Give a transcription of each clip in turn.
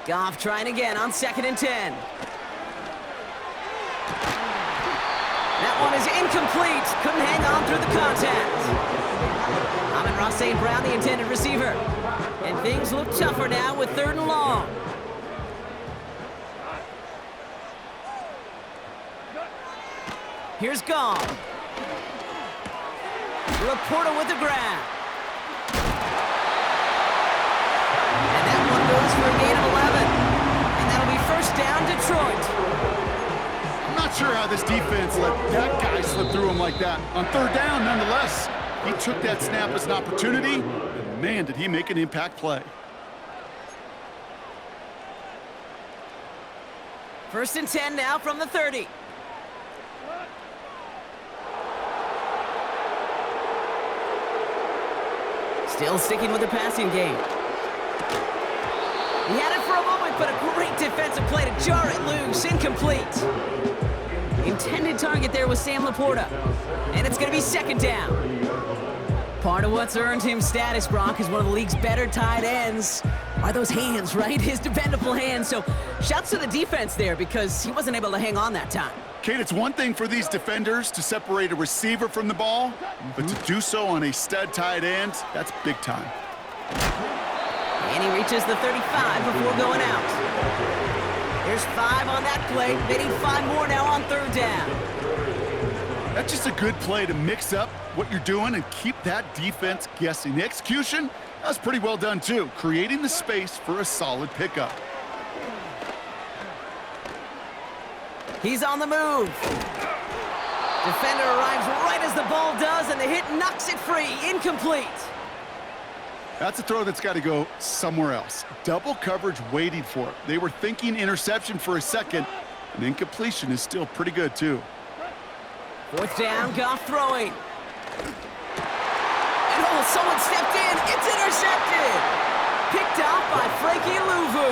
Goff trying again on 2nd and 10. That one is incomplete. Couldn't hang on through the contact. Amon-Ra St. Brown, the intended receiver. And things look tougher now with 3rd and long. Here's Goff. Laporta with the grab. And that one goes for a gain of 11. And that'll be 1st down, Detroit. I'm not sure how this defense let that guy slip through him like that. On 3rd down, nonetheless, he took that snap as an opportunity, and man, did he make an impact play. 1st and 10 now from the 30. Still sticking with the passing game. He had it for a moment, but a great defensive play to jar it loose. Incomplete. Intended target there was Sam Laporta. And it's going to be 2nd down. Part of what's earned him status, Brock, is one of the league's better tight ends. Are those hands, right? His dependable hands. So shouts to the defense there because he wasn't able to hang on that time. Kate, it's one thing for these defenders to separate a receiver from the ball, but to do so on a stud tight end, that's big time. And he reaches the 35 before going out. There's 5 on that play. They need 5 more now on 3rd down. That's just a good play to mix up what you're doing and keep that defense guessing. The execution, that was pretty well done too, creating the space for a solid pickup. He's on the move. Defender arrives right as the ball does, and the hit knocks it free. Incomplete. That's a throw that's got to go somewhere else. Double coverage waiting for it. They were thinking interception for a second, and incompletion is still pretty good too. 4th down, Goff throwing. And oh, someone stepped in. It's intercepted. Picked off by Frankie Louvu.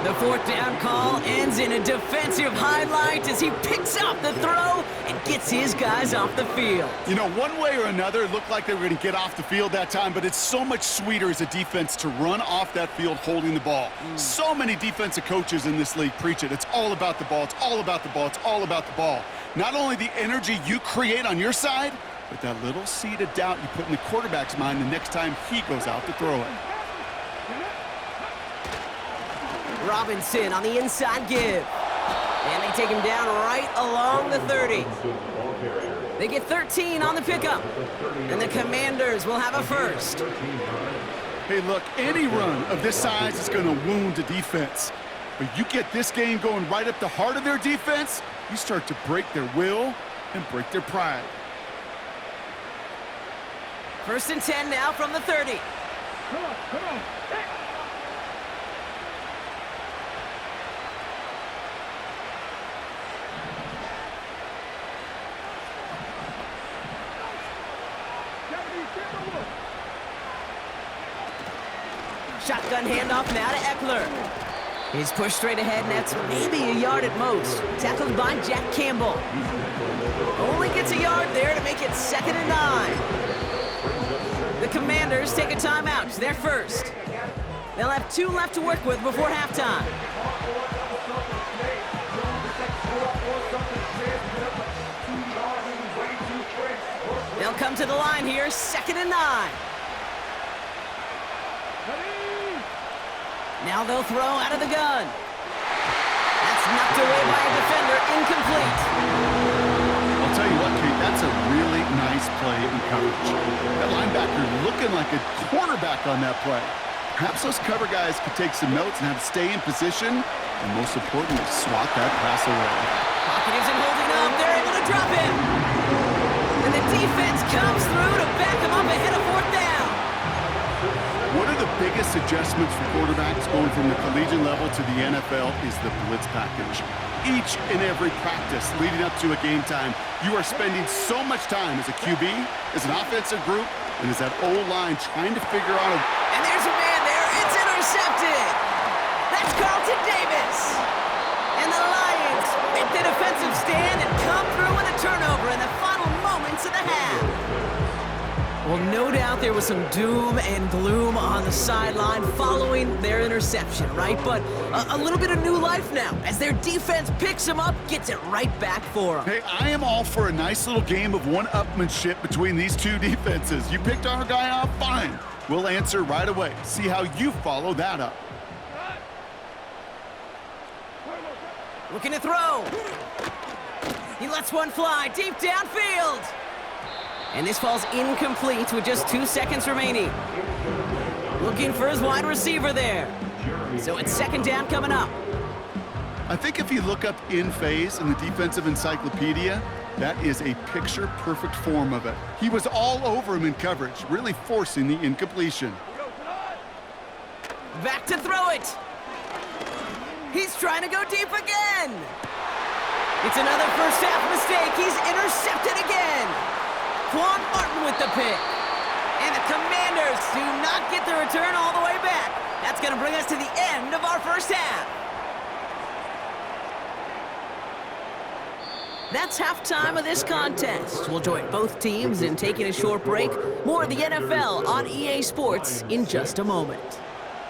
The 4th down call ends in a defensive highlight as he picks up the throw and gets his guys off the field. You know, one way or another, it looked like they were going to get off the field that time, but it's so much sweeter as a defense to run off that field holding the ball. So many defensive coaches in this league preach it. It's all about the ball. It's all about the ball. It's all about the ball. Not only the energy you create on your side, but that little seed of doubt you put in the quarterback's mind the next time he goes out to throw it. Robinson on the inside give. And they take him down right along the 30. They get 13 on the pickup. And the Commanders will have a 1st. Hey, look, any run of this size is going to wound a defense. But you get this game going right up the heart of their defense, you start to break their will and break their pride. 1st and 10 now from the 30. Come on. Hey. Shotgun handoff now to Eckler. He's pushed straight ahead, and that's maybe a yard at most. Tackled by Jack Campbell. Only gets a yard there to make it 2nd and 9. The Commanders take a timeout. They're 1st. They'll have 2 left to work with before halftime. They'll come to the line here, 2nd and 9. Now they'll throw out of the gun. That's knocked away by a defender, incomplete. I'll tell you what, Kate, that's a really nice play in coverage. That linebacker looking like a cornerback on that play. Perhaps those cover guys could take some notes and have to stay in position, and most importantly, swat that pass away. Pocket isn't holding up. They're able to drop him. And the defense comes through to back him up ahead of 4th down. One of the biggest adjustments for quarterbacks going from the collegiate level to the NFL is the blitz package. Each and every practice leading up to a game time, you are spending so much time as a QB, as an offensive group, and as that O-line trying to figure out a... And there's a man there. It's intercepted. That's Carlton Davis. And the Lions make the defensive stand and come through with a turnover in the final moments of the half. Well, no doubt there was some doom and gloom on the sideline following their interception, right? But a little bit of new life now as their defense picks them up, gets it right back for them. Hey, I am all for a nice little game of one-upmanship between these two defenses. You picked our guy off, fine. We'll answer right away. See how you follow that up. Looking to throw. He lets one fly deep downfield. And this falls incomplete with just 2 seconds remaining. Looking for his wide receiver there. So it's second down coming up. I think if you look up in phase in the defensive encyclopedia, that is a picture-perfect form of it. He was all over him in coverage, really forcing the incompletion. Back to throw it. He's trying to go deep again. It's another first half mistake. He's intercepted again. Quan Martin with the pick. And the Commanders do not get the return all the way back. That's going to bring us to the end of our first half. That's halftime of this contest. We'll join both teams in taking a short break. More of the NFL on EA Sports in just a moment.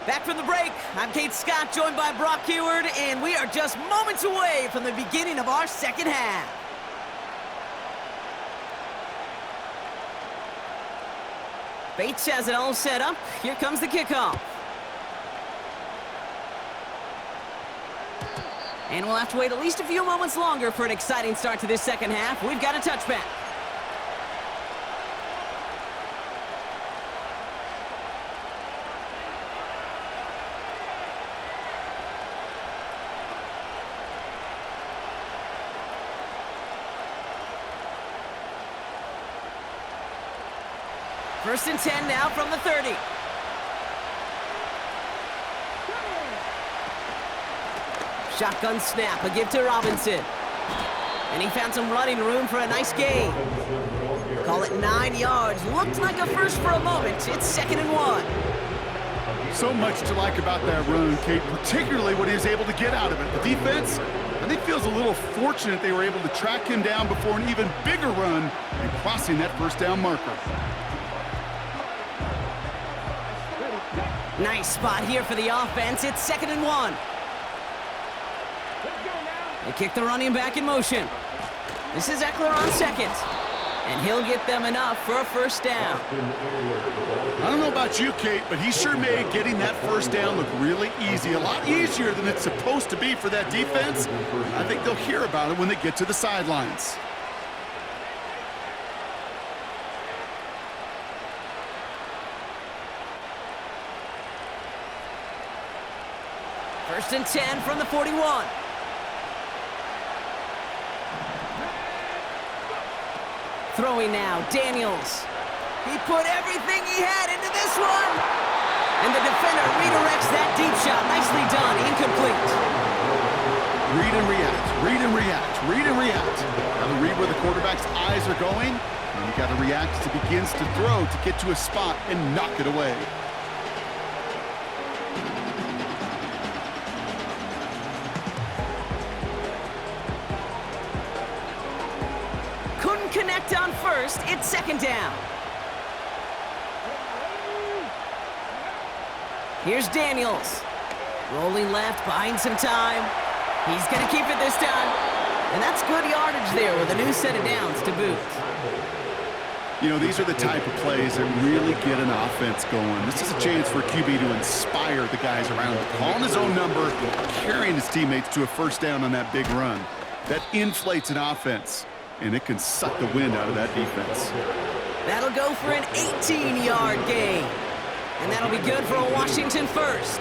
Back from the break, I'm Kate Scott, joined by Brock Heward, and we are just moments away from the beginning of our second half. Bates has it all set up. Here comes the kickoff. And we'll have to wait at least a few moments longer for an exciting start to this second half. We've got a touchback. First and 10 now from the 30. Shotgun snap, a give to Robinson. And he found some running room for a nice gain. Call it 9 yards. Looked like a first for a moment. It's 2nd and 1. So much to like about that run, Kate, particularly what he was able to get out of it. The defense, I think, feels a little fortunate they were able to track him down before an even bigger run and crossing that first down marker. Nice spot here for the offense. It's 2nd and 1. They kick the running back in motion. This is Eckler on second. And he'll get them enough for a first down. I don't know about you, Kate, but he sure made getting that first down look really easy. A lot easier than it's supposed to be for that defense. I think they'll hear about it when they get to the sidelines. First and 10 from the 41. Throwing now, Daniels. He put everything he had into this one. And the defender redirects that deep shot. Nicely done, incomplete. Read and react, read and react, read and react. Got to read where the quarterback's eyes are going, and you got to react as he begins to throw to get to a spot and knock it away. Couldn't connect on first. It's 2nd down. Here's Daniels. Rolling left, buying some time. He's going to keep it this time. And that's good yardage there with a new set of downs to boot. You know, these are the type of plays that really get an offense going. This is a chance for QB to inspire the guys around him. Calling his own number, carrying his teammates to a first down on that big run. That inflates an offense, and it can suck the wind out of that defense. That'll go for an 18-yard gain. And that'll be good for a Washington first.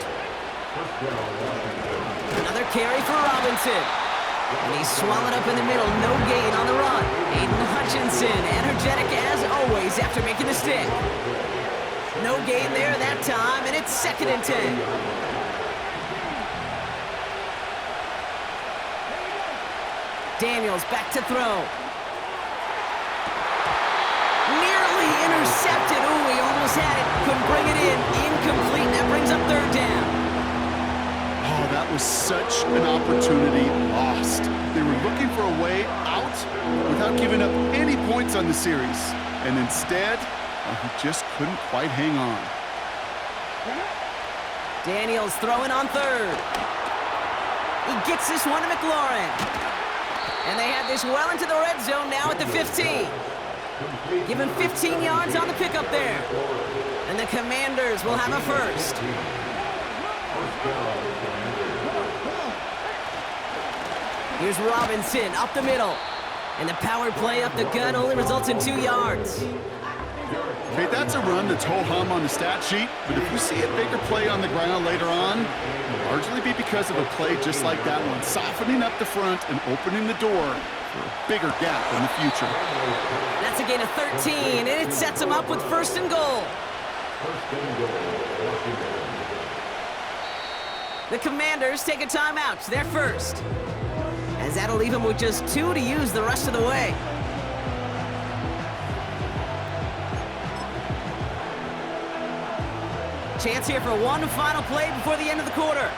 Another carry for Robinson. And he's swallowed up in the middle. No gain on the run. Aiden Hutchinson, energetic as always after making the stick. No gain there that time, and it's 2nd and 10. Daniels back to throw. Nearly intercepted. Ooh, he almost had it. Couldn't bring it in. Incomplete. That brings up 3rd down. Oh, that was such an opportunity lost. They were looking for a way out without giving up any points on the series. And instead, Well, he just couldn't quite hang on. Daniels throwing on third. He gets this one to McLaurin. And they have this well into the red zone now at the 15. Given 15 yards on the pickup there. And the Commanders will have a first. Here's Robinson up the middle. And the power play up the gut only results in 2 yards. Okay, that's a run that's ho-hum on the stat sheet, but if you see a bigger play on the ground later on, it'll largely be because of a play just like that one, softening up the front and opening the door for a bigger gap in the future. That's a gain of 13, and it sets them up with first and goal. The Commanders take a timeout. They're first. As that'll leave them with just 2 to use the rest of the way. Chance here for one final play before the end of the quarter.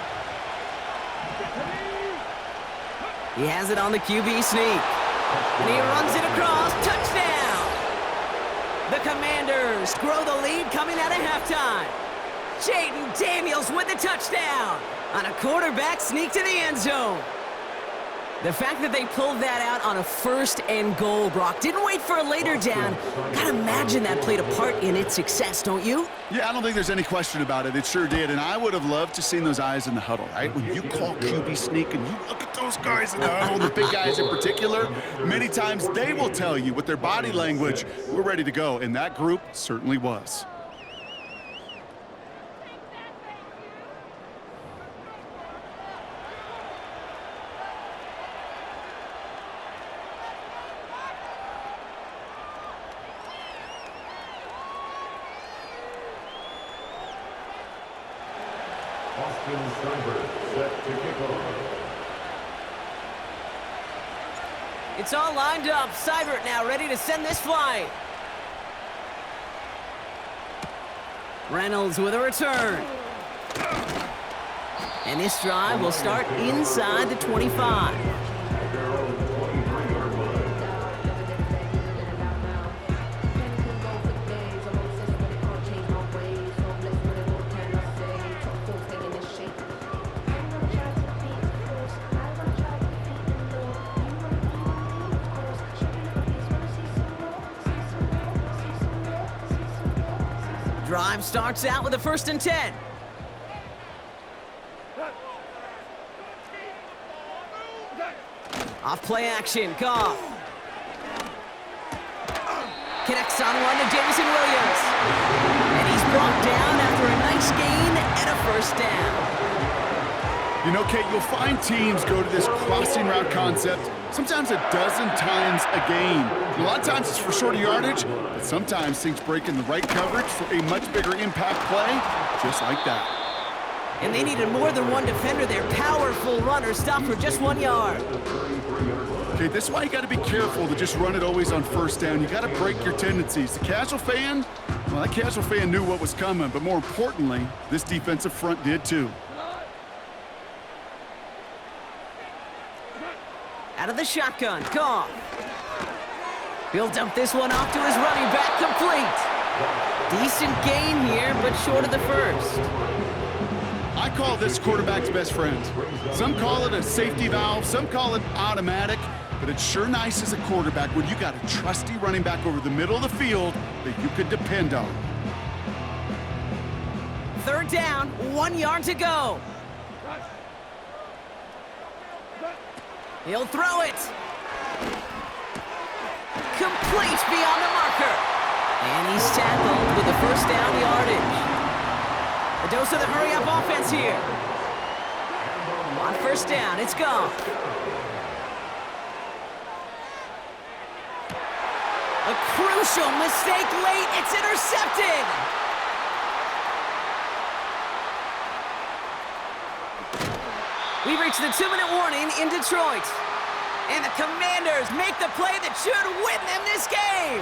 He has it on the QB sneak. And he runs it across. Touchdown! The Commanders grow the lead coming out of halftime. Jayden Daniels with the touchdown on a quarterback sneak to the end zone. The fact that they pulled that out on a first and goal, Brock, didn't wait for a later down. Gotta imagine that played a part in its success, don't you? Yeah, I don't think there's any question about it. It sure did, and I would have loved to seen those eyes in the huddle, right? When you call QB sneak and you look at those guys in the huddle, the big guys in particular, many times they will tell you with their body language, we're ready to go, and that group certainly was. It's all lined up. Seibert now ready to send this flight. Reynolds with a return. And this drive will start inside the 25. Drive starts out with a 1st and 10. Off play action, Goff. Connects on one to Jameson Williams. And he's brought down after a nice gain and a 1st down. You know, Kate, you'll find teams go to this crossing route concept sometimes a dozen times a game. And a lot of times it's for shorter yardage, but sometimes things break in the right coverage for a much bigger impact play, just like that. And they needed more than one defender there. Powerful runner stopped for just 1 yard. Okay, this is why you got to be careful to just run it always on 1st down. You got to break your tendencies. The casual fan, well, that casual fan knew what was coming, but more importantly, this defensive front did too. Out of the shotgun, Goff. He'll dump this one off to his running back, complete. Decent gain here, but short of the 1st. I call this quarterback's best friend. Some call it a safety valve, some call it automatic, but it's sure nice as a quarterback when you got a trusty running back over the middle of the field that you can depend on. 3rd down, 1 yard to go. He'll throw it. Complete beyond the marker. And he's tackled with the 1st down yardage. A dose of the hurry-up offense here. On 1st down, it's gone. A crucial mistake late. It's intercepted. We reach the 2-minute warning in Detroit. And the Commanders make the play that should win them this game.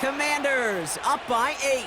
Commanders up by 8.